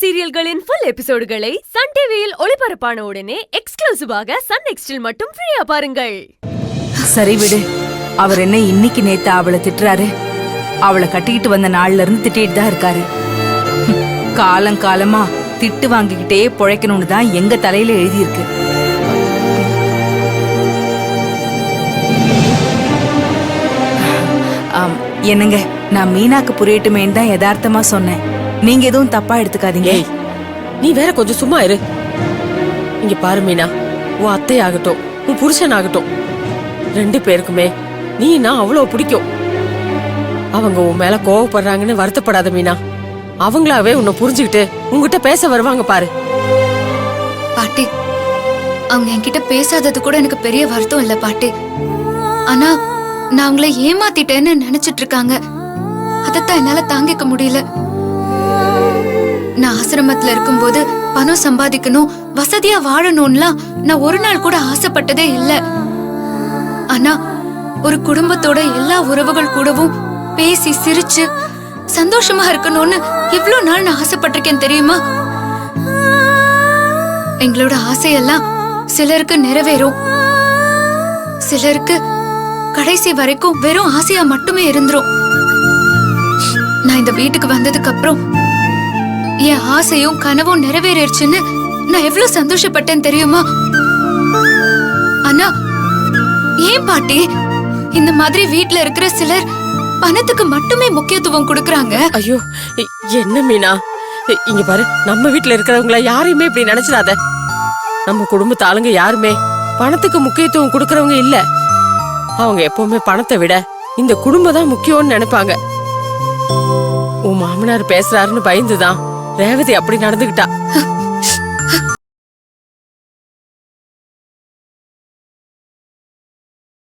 சீரியல்களின் full எபிசோடுகளை Sun டிவியில் ஒளிபரப்பான உடனே எக்ஸ்க்ளூசிவாக சன் நெக்ஸ்டில் மட்டும் ஃப்ரீயா பாருங்கள். சரி விடு, அவர் என்ன இன்னைக்கு நேத்து அவளை திட்டுறாரு? அவளை கட்டிக்கிட்டு வந்த நாள்ல இருந்து திட்டிட்டு தான் இருக்காரு. காலங்காலமா திட்டு வாங்கிக்கிட்டே பொழைக்கணும்னு தான் எங்க தலையில எழுதியிருக்கு. என்னங்க, நான் மீனாக்கு புரியட்டுமேன்னு தான் யதார்த்தமா சொன்னேன். நீங்க எதுவும் தப்பா எடுத்துக்காதீங்க. நீ வேற கொஞ்சம் சும்மா இரு. இங்க பாரு மீனா, உன் அத்தை ஆகட்டும் உன் புருஷன் ஆகட்டும், 2 பேருக்குமே நீனா அவ்வளவு பிடிக்கும். அவங்க உன் மேல கோவப்படுறாங்கன்னு வருத்தப்படாத மீனா. அவங்களாவே உன்னை புரிஞ்சுக்கிட்டு உங்ககிட்ட பேச வருவாங்க பாரு. பாட்டி, அவங்க என்கிட்ட பேசாதது கூட எனக்கு பெரிய வருத்தம் இல்ல பாட்டி. ஆனா நான் அவங்கள ஏமாத்திட்டேன்னு நினைச்சிட்டு இருக்காங்க. அதத்தான் என்னால தாங்கிக்க முடியல. நான் ஆசிரமத்துல இருக்கும்போது பணம் சம்பாதிக்கணும், வசதியா வாழணும்லாம் நான் ஒரு நாள் கூட ஆசைப்பட்டதே இல்ல. ஆனா ஒரு குடும்பத்தோட எல்லா உறவுகள் கூடவும் பேசி சிரிச்சு சந்தோஷமா இருக்கணும்னு இவ்வளவு நாள் நான் ஆசைப்பட்டிருக்கேன் தெரியுமா? எங்களோட ஆசையெல்லாம் சிலருக்கு நிறைவேறும், சிலருக்கு கடைசி வரைக்கும் வெறும் ஆசையா மட்டுமே இருந்துரும். நான் இந்த வீட்டுக்கு வந்ததுக்கு அப்புறம் என் ஆசையும் கனவும் நிறைவேறிடுச்சுன்னு நான் எவ்வளவு சந்தோஷப்பட்டேன் தெரியுமா? ஆனா ஏன் பாட்டி இந்த மாதிரி வீட்டுல இருக்கிற சிலர் பணத்துக்கு மட்டுமே முக்கியத்துவம் கொடுக்கறாங்க? ஐயோ என்ன மீனா, இங்க பாரு, நம்ம வீட்டுல இருக்கிறவங்கள யாரையுமே இப்படி நினைச்சிடாத. நம்ம குடும்பத்து ஆளுங்க யாருமே பணத்துக்கு முக்கியத்துவம் கொடுக்கறவங்க இல்ல. அவங்க எப்பவுமே பணத்தை விட இந்த குடும்பம் தான் முக்கியம்னு நினைப்பாங்க. உன் மாமனார் பேசுறாருன்னு பயந்துதான் ரேவதி அப்படி நடந்துகிட்டா.